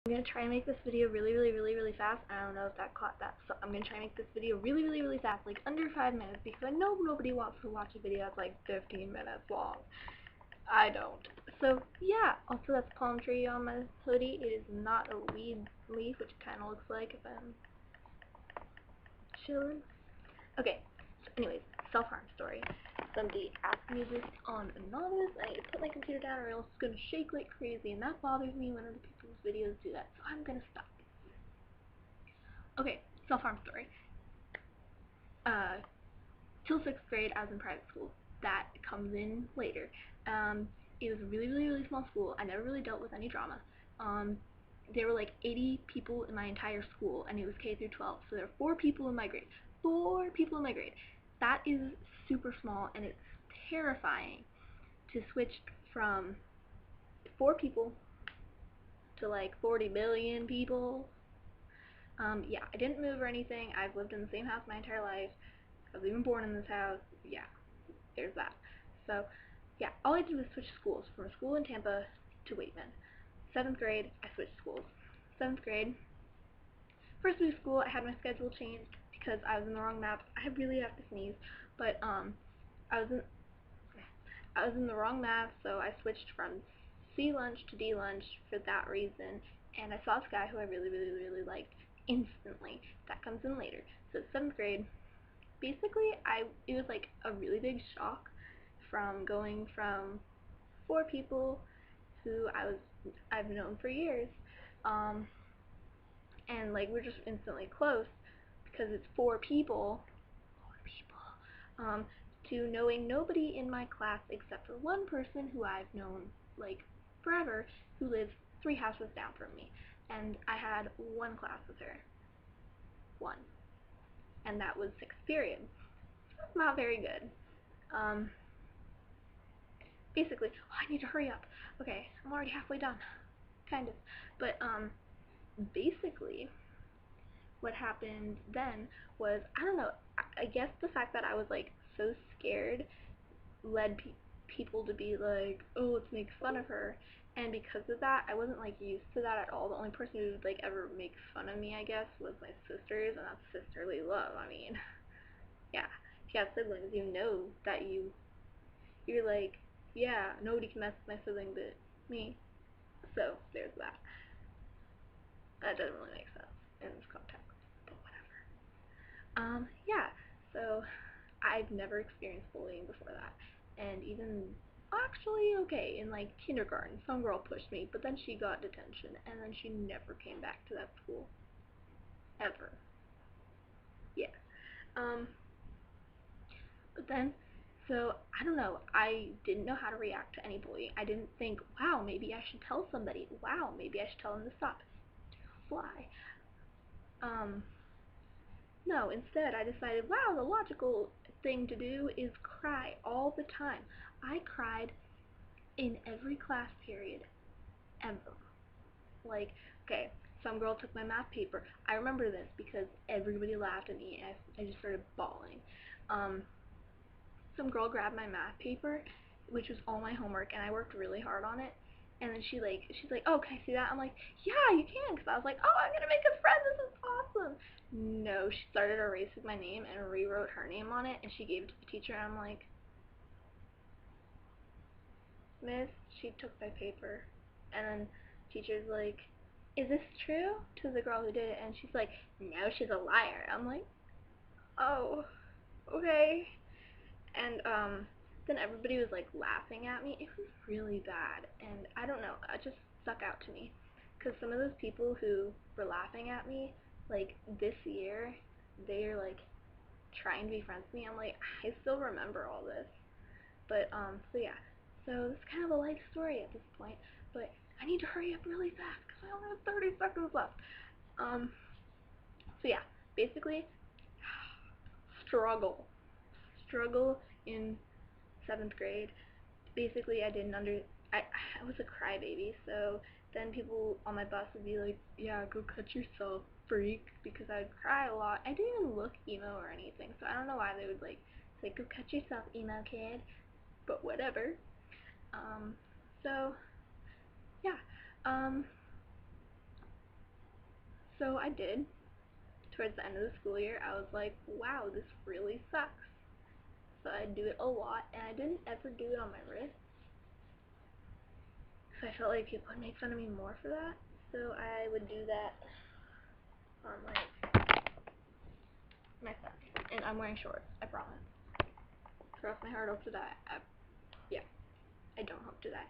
I'm gonna try and make this video really fast. I don't know if that caught that, so I'm gonna try and make this video really fast, like under 5 minutes, because I know nobody wants to watch a video that's like 15 minutes long. I don't. So yeah, also that's palm tree on my hoodie. It is not a weed leaf, which it kind of looks like if I'm chilling. Okay, so anyways, self-harm story. Somebody asked me this on Anonymous. I need to put my computer down or else it's going to shake like crazy, and that bothers me when other people's videos do that, so I'm going to stop. Okay, self-harm story. Till 6th grade, I was in private school. That comes in later. It was a really small school. I never really dealt with any drama. There were like 80 people in my entire school, and it was K through 12, so there were 4 people in my grade. 4 people in my grade. That is super small, and it's terrifying to switch from 4 people to like 40 million people. Yeah, I didn't move or anything. I've lived in the same house my entire life. I was even born in this house. Yeah, there's that. So, yeah, all I did was switch schools from a school in Tampa to Waitman. 7th grade, I switched schools. 7th grade, first week of school, I had my schedule changed because I was in the wrong map. I really have to sneeze, but I was in the wrong math, so I switched from C lunch to D lunch for that reason, and I saw this guy who I really liked instantly. That comes in later. So 7th grade, basically, it was like a really big shock from going from 4 people who I've known for years, and like we're just instantly close because it's 4 people, to knowing nobody in my class except for one person who I've known like forever, who lives 3 houses down from me, and I had one class with her. One. And that was 6th period. That's not very good. Basically, I need to hurry up. Okay, I'm already halfway done. Kind of. But, basically, what happened then was, I don't know, I guess the fact that I was, like, so scared led people to be like, oh, let's make fun of her. And because of that, I wasn't, like, used to that at all. The only person who would, like, ever make fun of me, I guess, was my sisters, and that's sisterly love. I mean, yeah, if you have siblings, you know that you're like, yeah, nobody can mess with my sibling but me. So, there's that. That doesn't really make sense in this context, but whatever. Yeah, so I've never experienced bullying before that, and even actually, okay, in like kindergarten, some girl pushed me, but then she got detention, and then she never came back to that school, ever. Yeah. Um, but then, so I don't know, I didn't know how to react to any bullying. I didn't think, wow, maybe I should tell somebody. Wow, maybe I should tell them to stop. Fly. Um, No, instead I decided, wow, the logical thing to do is cry all the time. I cried in every class period ever. Like, okay, some girl took my math paper. I remember this because everybody laughed at me and I just started bawling. Some girl grabbed my math paper, which was all my homework, and I worked really hard on it. And then she's like, oh, can I see that? I'm like, yeah, you can, because I was like, oh, I'm gonna make a friend. This is awesome. No, she started erasing my name and rewrote her name on it, and she gave it to the teacher. And I'm like, Miss, she took my paper. And then teacher's like, is this true? To the girl who did it, and she's like, no, she's a liar. I'm like, oh, okay. And then everybody was like laughing at me. It was really bad, and I don't know, it just stuck out to me, because some of those people who were laughing at me, like this year, they're like trying to be friends with me. I'm like, I still remember all this. But so yeah, so it's kind of a life story at this point, but I need to hurry up really fast because I only have 30 seconds left. um so yeah, basically, struggle struggle in 7th grade. Basically, I was a crybaby, so then people on my bus would be like, yeah, go cut yourself, freak, because I would cry a lot. I didn't even look emo or anything, so I don't know why they would like say, go cut yourself, emo kid, but whatever. So yeah, um, So I did. Towards the end of the school year, I was like, wow, this really sucks. So I'd do it a lot, and I didn't ever do it on my wrist. So I felt like people would make fun of me more for that. So I would do that on my thumb. And I'm wearing shorts, I promise. Cross my heart, hope to die. Yeah, I don't hope to die.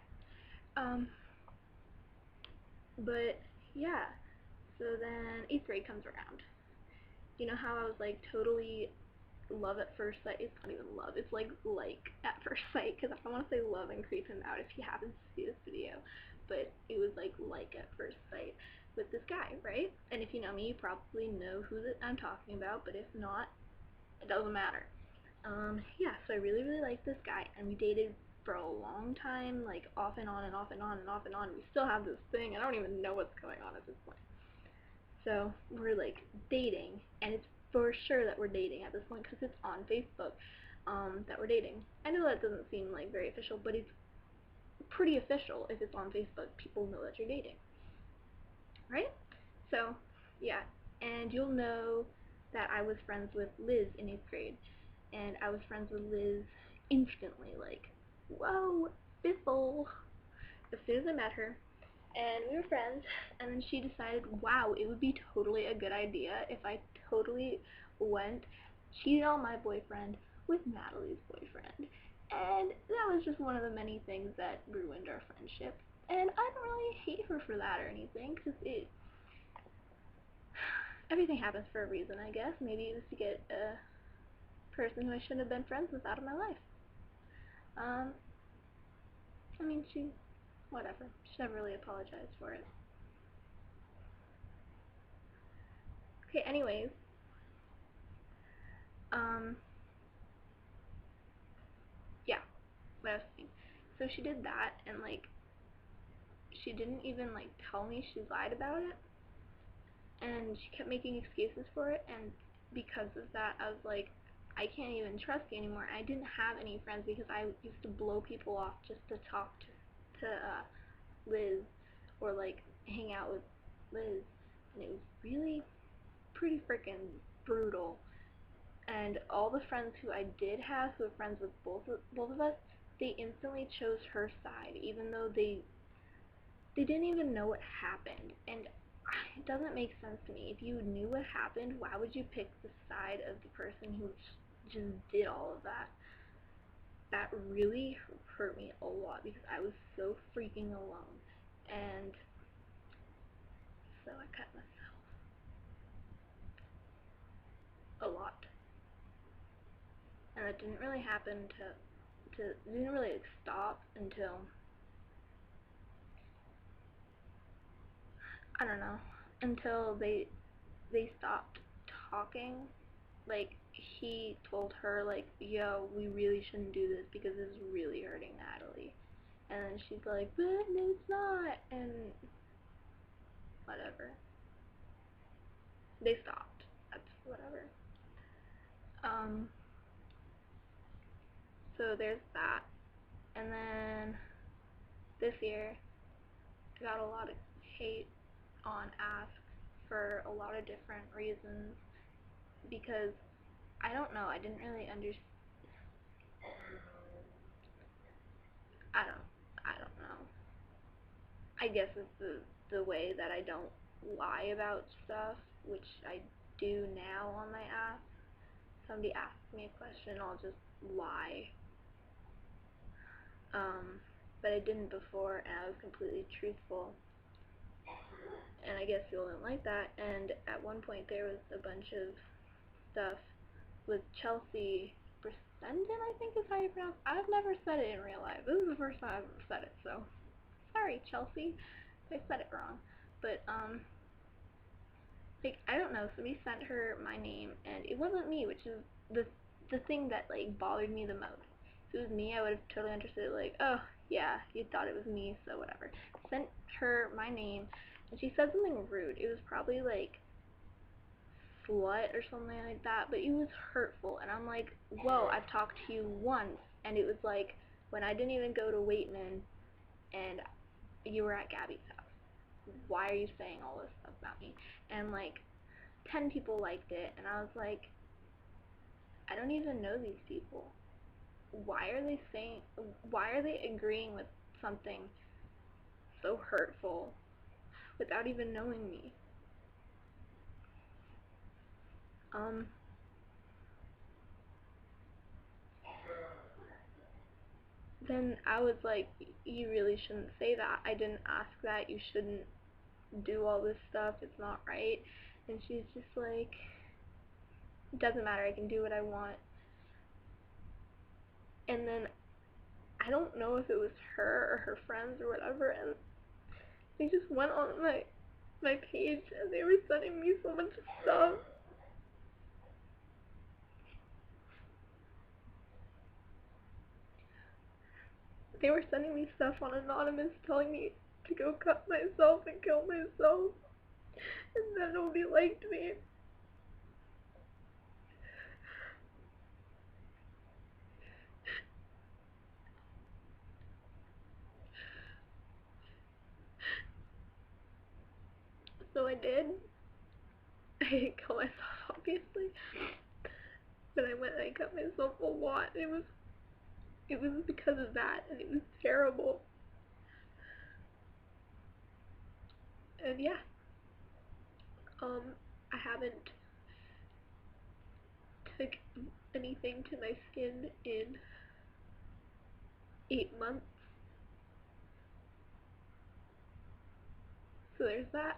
But yeah, so then 8th grade comes around. You know how I was like totally love at first sight? It's not even love, it's like at first sight, because I don't want to say love and creep him out if he happens to see this video, but it was like at first sight with this guy, right? And if you know me, you probably know who I'm talking about, but if not, it doesn't matter. Yeah, so I really, really liked this guy, and we dated for a long time, like off and on and off and on and off and on. We still have this thing. I don't even know what's going on at this point. So we're like dating, and it's for sure that we're dating at this point because it's on Facebook that we're dating. I know that doesn't seem like very official, but it's pretty official if it's on Facebook. People know that you're dating, right? So yeah, and you'll know that I was friends with Liz in 8th grade, and I was friends with Liz instantly, like, whoa, Biffle, as soon as I met her. And we were friends, and then she decided, wow, it would be totally a good idea if I totally went, cheated on my boyfriend with Natalie's boyfriend. And that was just one of the many things that ruined our friendship. And I don't really hate her for that or anything, because everything happens for a reason, I guess. Maybe it was to get a person who I shouldn't have been friends with out of my life. I mean, whatever. She never really apologized for it. Okay, anyways. Yeah, what I was saying. So she did that, and, like, she didn't even, like, tell me she lied about it, and she kept making excuses for it, and because of that, I was like, I can't even trust you anymore. I didn't have any friends because I used to blow people off just to talk to Liz, or, like, hang out with Liz, and it was really pretty freaking brutal. And all the friends who I did have who were friends with both of us, they instantly chose her side, even though they didn't even know what happened. And it doesn't make sense to me. If you knew what happened, why would you pick the side of the person who just did all of that? That really hurt me a lot because I was so freaking alone. And so I cut myself a lot. And it didn't really happen it didn't really stop until, I don't know, until they stopped talking. Like, he told her, like, yo, we really shouldn't do this because it's really hurting Natalie. And then she's like, but no, it's not, and whatever. They stopped. That's whatever. So there's that. And then this year, I got a lot of hate on Ask for a lot of different reasons because I don't know, I didn't really understand. I don't know. I guess it's the way that I don't lie about stuff, which I do now on my app. Somebody asks me a question, I'll just lie. But I didn't before, and I was completely truthful. And I guess people didn't like that, and at one point there was a bunch of stuff with Chelsea Brissenden, I think is how you pronounce it. I've never said it in real life. This is the first time I've ever said it, so sorry, Chelsea, if I said it wrong. But, like, I don't know, somebody sent her my name, and it wasn't me, which is the thing that, like, bothered me the most. If it was me, I would have totally understood, like, oh, yeah, you thought it was me, so whatever. Sent her my name, and she said something rude. It was probably, like, slut or something like that, but it was hurtful, and I'm like, whoa, I've talked to you once, and it was, like, when I didn't even go to Waitman, and you were at Gabby's house. why are you saying all this stuff about me? And like 10 people liked it, and I was like, I don't even know these people. Why are they saying, why are they agreeing with something so hurtful without even knowing me? Then I was like, you really shouldn't say that. I didn't ask that. You shouldn't do all this stuff. It's not right. And she's just like, it doesn't matter. I can do what I want. And then I don't know if it was her or her friends or whatever, and they just went on my page and they were sending me so much stuff. They were sending me stuff on Anonymous telling me to go cut myself and kill myself, and that nobody liked me. So I did. I didn't kill myself, obviously, but I went and I cut myself a lot. It was because of that, and it was terrible. And yeah, I haven't took anything to my skin in 8 months. So there's that.